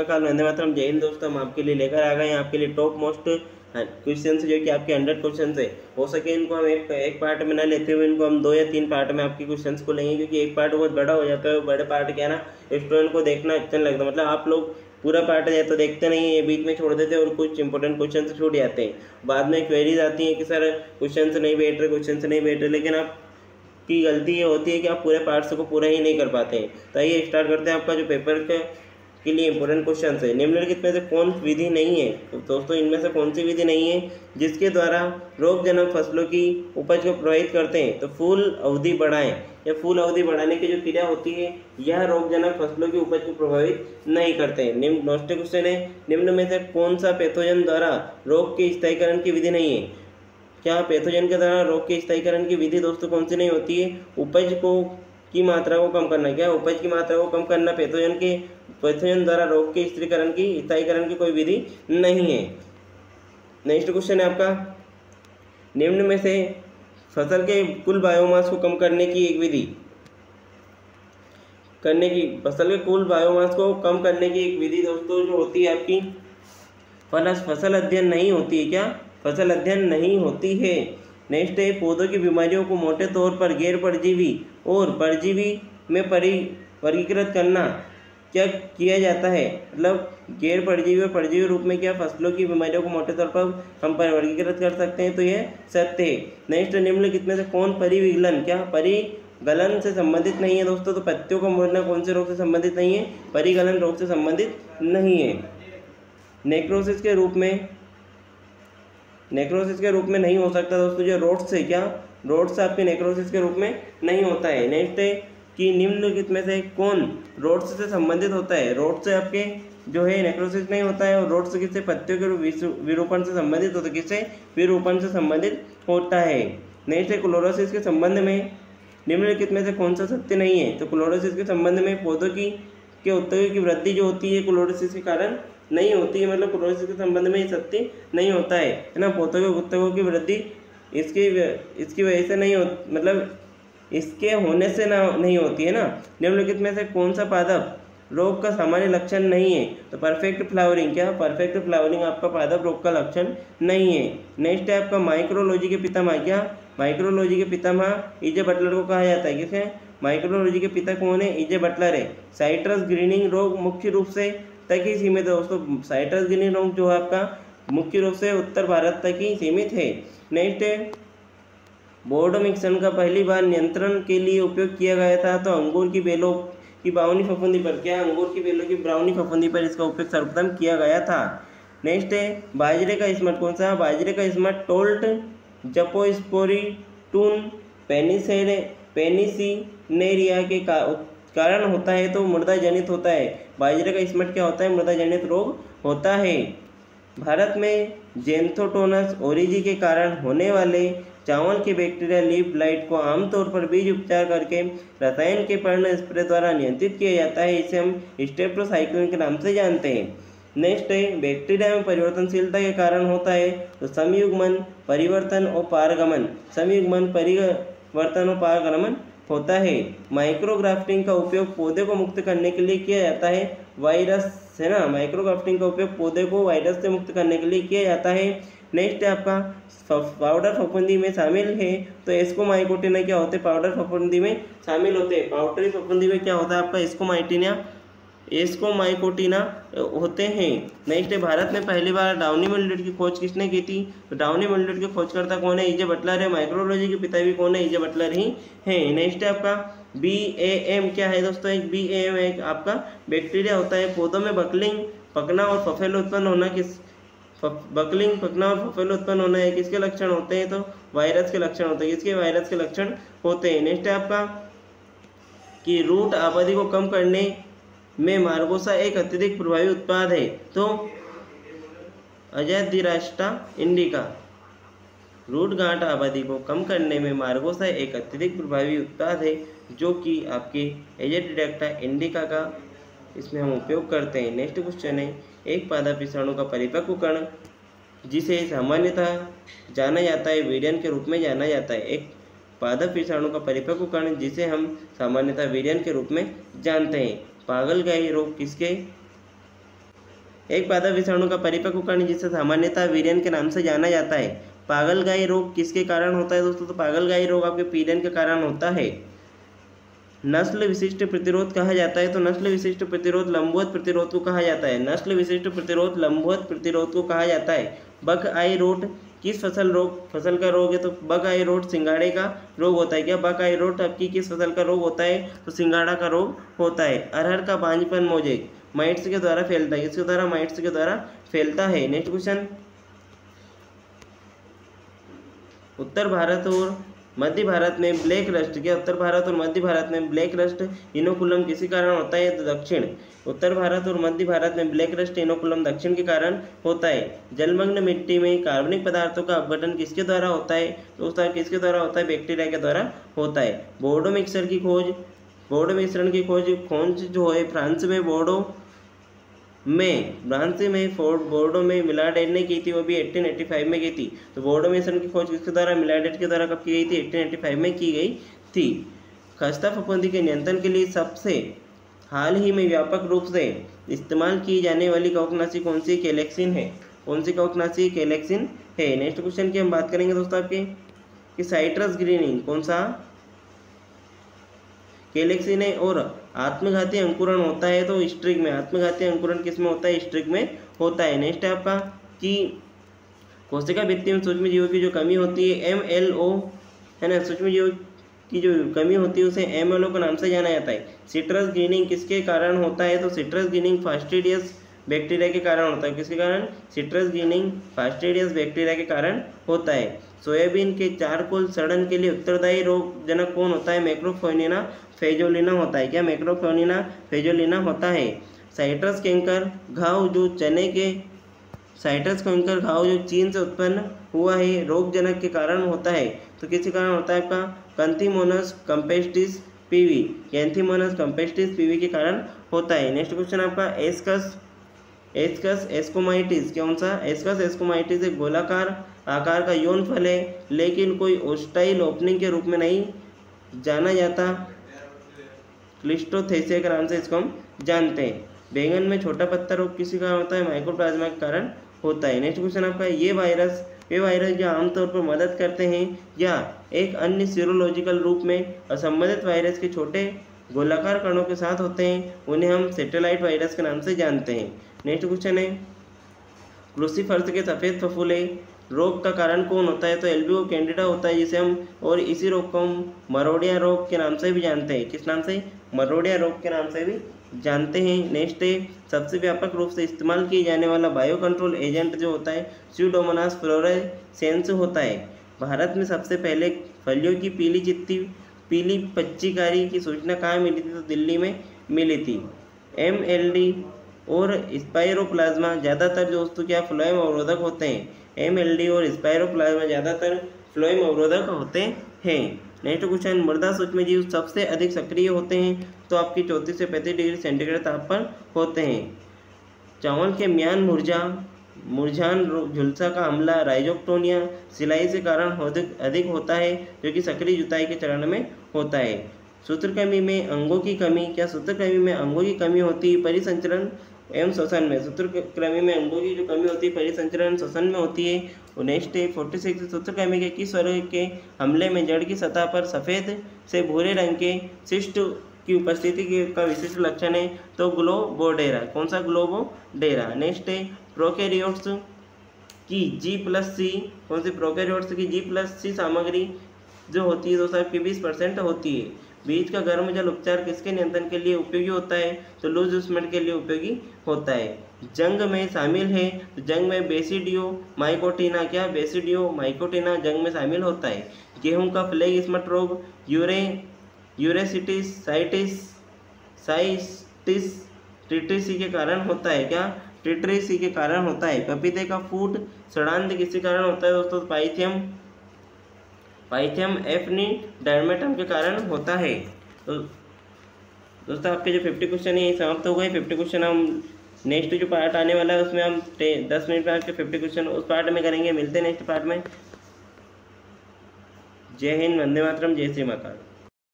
नमस्कार, वंदे मातरम, जय हिंद। दोस्तों, हम आपके लिए लेकर आ गए हैं आपके लिए टॉप मोस्ट क्वेश्चन जो कि आपके 100 क्वेश्चन है। हो सके इनको हम एक पार्ट में ना लेते हुए इनको हम 2 या 3 पार्ट में आपके क्वेश्चन को लेंगे, क्योंकि एक पार्ट बहुत बड़ा हो जाता है। बड़े पार्ट क्या है ना, स्टूडेंट को देखना अच्छा नहीं लगता। मतलब आप लोग पूरा पार्ट है तो देखते नहीं है, बीच में छोड़ देते हैं और कुछ इंपॉर्टेंट क्वेश्चन छूट जाते हैं। बाद में क्वेरीज आती हैं कि सर क्वेश्चन नहीं बैठ रहे, लेकिन आप की गलती ये होती है कि आप पूरे पार्ट्स को पूरा ही नहीं कर पाते हैं। तो आइए स्टार्ट करते हैं आपका जो पेपर के लिए इंपॉर्टेंट क्वेश्चन है। निम्नलिखित में से कौन विधि नहीं है, तो दोस्तों इनमें से कौन सी विधि नहीं है जिसके द्वारा रोगजनक फसलों की उपज को प्रभावित करते हैं। तो फूल अवधि बढ़ाएं, या फूल अवधि बढ़ाने की जो क्रिया होती है यह रोगजनक फसलों की उपज को प्रभावित नहीं करते हैं। नेक्स्ट क्वेश्चन है, निम्न में से कौन सा पैथोजन द्वारा रोग के स्थायीकरण की विधि नहीं है। क्या पैथोजन के द्वारा रोग के स्थायीकरण की विधि दोस्तों कौन सी नहीं होती है। उपज को की मात्रा को कम करना। क्या उपज की मात्रा को कम करना पैथोजन द्वारा रोग के स्थायीकरण की कोई विधि नहीं है। नेक्स्ट क्वेश्चन है आपका, निम्न में से फसल के कुल बायोमास को कम करने की एक विधि फसल के कुल बायोमास को कम करने की एक विधि दोस्तों जो होती है आपकी फसल अध्ययन नहीं होती है। क्या फसल अध्ययन नहीं होती है। नेक्स्ट है, पौधों की बीमारियों को मोटे तौर पर गैर परजीवी और परजीवी में वर्गीकृत करना क्या किया जाता है। मतलब गैर परजीवी और परजीवी रूप में क्या फसलों की बीमारियों को मोटे तौर पर हम वर्गीकृत कर सकते हैं, तो यह सत्य है। नेक्स्ट, निम्नलिखित में से कौन परिगलन से संबंधित नहीं है दोस्तों। तो पत्तियों का मुड़ना कौन से रोग से संबंधित नहीं है, परिगलन रोग से संबंधित नहीं है। नेक्रोसिस के रूप में नहीं हो सकता दोस्तों जो रोड्स है। क्या रोड्स आपके नेक्रोसिस के रूप में नहीं होता है। नेक्स्ट है कि निम्नलिखित में से कौन रोड्स से संबंधित होता है। रोड्स से आपके जो है नेक्रोसिस नहीं होता है, और रोड्स किससे पत्तियों के विरूपण से संबंधित होता है, किससे विरूपण से संबंधित होता है। नेक्स्ट है, क्लोरोसिस के संबंध में निम्नलिखित में से कौन सा सत्य नहीं है। तो क्लोरोसिस के संबंध में पौधों के उत्तकों की वृद्धि जो होती है क्लोरोसिस के कारण नहीं होती है। मतलब क्लोरोसिस के संबंध में सत्य नहीं होता है ना। पौधों के उत्तकों की वृद्धि इसकी वजह से नहीं हो, मतलब इसके होने से नहीं होती है ना। निम्नलिखित में से कौन सा पादप रोग का सामान्य लक्षण नहीं है। तो परफेक्ट फ्लावरिंग। क्या परफेक्ट फ्लावरिंग आपका पादप रोग का लक्षण नहीं है। नेक्स्ट है आपका माइक्रोलॉजी के पितामह। क्या माइक्रोलॉजी के पितामह ईजे बटलर को कहा जाता है। किसे माइक्रोलॉजी के पिता कौन है, ईजे बटलर है। साइट्रस ग्रीनिंग रोग मुख्य रूप से तक ही सीमित है दोस्तों। साइट्रस ग्रीनिंग रोग जो है आपका मुख्य रूप से उत्तर भारत तक ही सीमित है। नेक्स्ट है, बोर्डो मिक्सन का पहली बार नियंत्रण के लिए उपयोग किया गया था। तो अंगूर की बेलों की बावनी फफूंदी पर। क्या अंगूर की बेलों की बावनी फफूंदी पर इसका उपयोग सर्वप्रथम किया गया था। नेक्स्ट है, बाजरे का स्मट कौन सा। बाजरे का स्मट टोल्ट जपोस्पोरिटून पेनिसिनेरिया के कारण होता है, तो मृदा जनित होता है। बाजरे का स्मट क्या होता है, मृदा जनित रोग होता है। भारत में जेंथोटोनस ओरिजी के कारण होने वाले चावल के बैक्टीरिया लीफ ब्लाइट को आमतौर पर बीज उपचार करके रसायन के पर्ण स्प्रे द्वारा नियंत्रित किया जाता है। इसे हम स्टेप्टोसाइक्लिन के नाम से जानते हैं। नेक्स्ट है, बैक्टीरिया में परिवर्तनशीलता के कारण होता है। तो संयुग्मन परिवर्तन और पारगमन होता है। माइक्रोग्राफ्टिंग का उपयोग पौधे को मुक्त करने के लिए किया जाता है। वायरस है ना, माइक्रोग्राफ्टिंग का उपयोग पौधे को वायरस से मुक्त करने के लिए किया जाता है। नेक्स्ट है आपका पाउडर फफूंदी में शामिल है। तो एस्कोमाइकोटिना क्या होते हैं, पाउडर फफूंदी में शामिल होते हैं। पाउडरी फफूंदी में क्या होता है आपका एस्कोमाइकोटिना होते हैं। नेक्स्ट है, भारत में पहली बार डाउनी मिल्ड्यूड की खोज किसने की थी। तो डाउनी मिल्ड्यूड के खोजकर्ता कौन है, ईजे बटलर है। माइक्रोलॉजी के पिता भी कौन है, ईजे बटलर ही है। नेक्स्ट है आपका BAM। क्या है दोस्तों, एक BAM एक आपका बैक्टीरिया होता है। पौधों में बकलिंग पकना और फफेल उत्पन्न होना है किसके लक्षण होते हैं। तो वायरस के लक्षण होते हैं। किसके, वायरस के लक्षण होते हैं। नेक्स्ट है आपका कि रूट आबादी को कम करने में मार्गोसा एक अत्यधिक प्रभावी उत्पाद है। तो अजादिरास्टा इंडिका। रूट गांठ आबादी को कम करने में मार्गोसा एक अत्यधिक प्रभावी उत्पाद है, जो कि आपके एजाडिडाक्टा इंडिका का इसमें हम उपयोग करते हैं। नेक्स्ट क्वेश्चन है, एक पादप विषाणु का परिपक्व कण जिसे सामान्यतः जाना जाता है वीर्यन के रूप में जाना जाता है। एक पादप विषाणु का परिपक्व कण जिसे हम सामान्यतः वीर्यन के रूप में जानते हैं। पागल गाय रोग किसके एक पादप विषाणु का परिपक्व कण जिसे सामान्यतः वीर्यन के नाम से जाना जाता है। पागलगाई रोग किसके कारण होता है दोस्तों? तो पागलगाई रोग आपके पीलियन के कारण होता है। नस्ल विशिष्ट प्रतिरोध कहा जाता है, तो नस्ल विशिष्ट प्रतिरोध लंबवत प्रतिरोध को कहा जाता है। नस्ल विशिष्ट प्रतिरोध लंबवत प्रतिरोध को कहा जाता है। बक आई रोट किस फसल का रोग है? तो बक आई रोट सिंगाड़े का रोग होता है। क्या बक आई रोट आपकी किस फसल का रोग होता है? तो सिंगाड़ा का रोग होता है। अरहर का बांझपन मोजेक माइट्स के द्वारा फैलता है। इसके द्वारा माइट्स के द्वारा फैलता है। नेक्स्ट क्वेश्चन, उत्तर भारत और मध्य भारत में ब्लैक रस्ट, क्या उत्तर भारत और मध्य भारत में ब्लैक रस्ट इनोकुलम किसी कारण होता है? तो दक्षिण, उत्तर भारत और मध्य भारत में ब्लैक रस्ट इनोकुलम दक्षिण के कारण होता है। जलमग्न मिट्टी में कार्बनिक पदार्थों का अपघटन किसके द्वारा होता है? तो उसका किसके द्वारा होता है? बैक्टीरिया के द्वारा होता है। बोर्डो मिक्सर की खोज, बोर्डो मिश्रण की खोज जो है फ्रांस में बोर्डो में मिलाडेट ने की थी, वो भी 1885 में की थी। तो बोर्डो मिश्रण की खोज किसके द्वारा? मिलाडेट के द्वारा कब की गई थी? 1885 में की गई थी। खस्ता फफूंदी के नियंत्रण के लिए सबसे हाल ही में व्यापक रूप से इस्तेमाल की जाने वाली कवकनाशी कौन सी? कैलेक्सिन है। कौन सी कवकनाशी? कैलेक्सिन है। नेक्स्ट क्वेश्चन की हम बात करेंगे दोस्तों आपके कि साइट्रस ग्रीनिंग कौन सा? कैलेक्सिन है। और आत्मघाती अंकुरण होता है तो स्ट्रिग में, आत्मघाती अंकुरण किस में होता है? स्ट्रिग में होता है। नेक्स्ट है आपका कि कोशिका भित्ति में सूक्ष्म जीवों की जो कमी होती है MLO है ना, सूक्ष्म जीवों की जो कमी होती है उसे MLO के नाम से जाना जाता है। सिट्रस ग्रीनिंग किसके कारण होता है? तो सिट्रस ग्रीनिंग फास्टिडियस बैक्टीरिया के कारण होता है। किसके कारण? सिट्रस ग्रीनिंग फास्टिडियस बैक्टीरिया के कारण होता है। सोयाबीन के चारकोल सड़न के लिए उत्तरदायी रोगजनक कौन होता है? मैक्रोफोनिना फेजोलिना होता है। क्या? मैक्रोफोनिना फेजोलिना होता है। साइट्रस कैंकर घाव जो चीन से उत्पन्न हुआ है रोगजनक के कारण होता है। तो किसके कारण होता है? आपका कैंथीमोनस कैम्पेस्टिस पीवी, कैंथीमोनस कैम्पेस्टिस पीवी के कारण होता है। नेक्स्ट क्वेश्चन आपका एस्कस एस्कोमाइटिस, कौन सा? एस्कस एस्कोमाइटिस एक गोलाकार आकार का यौन फल है, लेकिन कोई ओस्टाइल ओपनिंग के रूप में नहीं जाना जाता। क्लिस्टोथेसिया के नाम से इसको हम जानते हैं। बैंगन में छोटा पत्ता रोग किसी कारण होता है? माइकोप्लाज्मा के कारण होता है। नेक्स्ट क्वेश्चन आपका वे वायरस जो आमतौर पर मदद करते हैं या एक अन्य सीरोलॉजिकल रूप में असंबंधित वायरस के छोटे गोलाकार कणों के साथ होते हैं, उन्हें हम सैटेलाइट वायरस के नाम से जानते हैं। नेक्स्ट क्वेश्चन है क्रूसीफर्स के सफ़ेद फफूले रोग का कारण कौन होता है? तो एल्बियो कैंडिडा होता है, जिसे हम और इसी रोग को हम मरोडिया रोग के नाम से भी जानते हैं। किस नाम से? मरोडिया रोग के नाम से भी जानते हैं। नेक्स्ट है सबसे व्यापक रूप से इस्तेमाल किए जाने वाला बायो कंट्रोल एजेंट जो होता है स्यूडोमोनास फ्लोरेसेंस होता है। भारत में सबसे पहले फलियों की पीली पच्चीकारी की सूचना कहाँ मिली थी? तो दिल्ली में मिली थी। MLD और स्पाइरोप्लाज्मा ज़्यादातर दोस्तों क्या फ्लोएम अवरोधक होते हैं? MLD और स्पाइरोप्लाज्मा ज़्यादातर फ्लोएम अवरोधक होते हैं। नेक्स्ट क्वेश्चन मृदा सूक्ष्मजीव सबसे अधिक सक्रिय होते हैं तो आपकी 34 से 35 डिग्री सेंटीग्रेड तापमान होते हैं। चावल के म्यान मुरझान झुलसा का हमला राइजोक्टोनिया सिलाई से कारण अधिक होता है, जो कि सक्रिय जुताई के चरण में होता है। सूत्रकृमि में अंगों की कमी, क्या सूत्रकृमि में अंगों की कमी होती है? परिसंचरण एवं श्वसन में। सूत्रकृमि में अंगों की जो कमी होती है परिसंचरण श्वसन में होती है। और नेक्स्ट है 46 सूत्रकृमि के किस वर्ग के हमले में जड़ की सतह पर सफ़ेद से भूरे रंग के शिष्ट की उपस्थिति का विशिष्ट लक्षण है? तो ग्लोबोडेरा। कौन सा? ग्लोबोडेरा। नेक्स्ट है प्रोकैरियोट्स की G+C, कौन सी? प्रोकैरियोट्स की G+C सामग्री जो होती है दोस्तों आपकी 20% होती है। बीज का गर्म जल उपचार किसके नियंत्रण के लिए उपयोगी होता है? तो लूज उसमेंट के लिए उपयोगी होता है। जंग में शामिल है तो जंग में बेसिडियो माइकोटिना, क्या? बेसिडियो माइकोटिना जंग में शामिल होता है। गेहूं का फ्लैग स्पॉट रोग यूरेसिटिस साइटिस टिट्रिसी के कारण होता है। क्या? टिट्रिसी के कारण होता है। पपीते का फूट सड़ांध किसके कारण होता है दोस्तों? पाइथियम एफिनिडर्मेटम के कारण होता है। तो दोस्तों आपके जो 50 क्वेश्चन है समाप्त हो गए। 50 क्वेश्चन हम नेक्स्ट जो पार्ट आने वाला है उसमें हम 10 मिनट में आपके 50 क्वेश्चन उस पार्ट में करेंगे। मिलते हैं नेक्स्ट पार्ट में। जय हिंद, वंदे मातरम, जय श्री माता।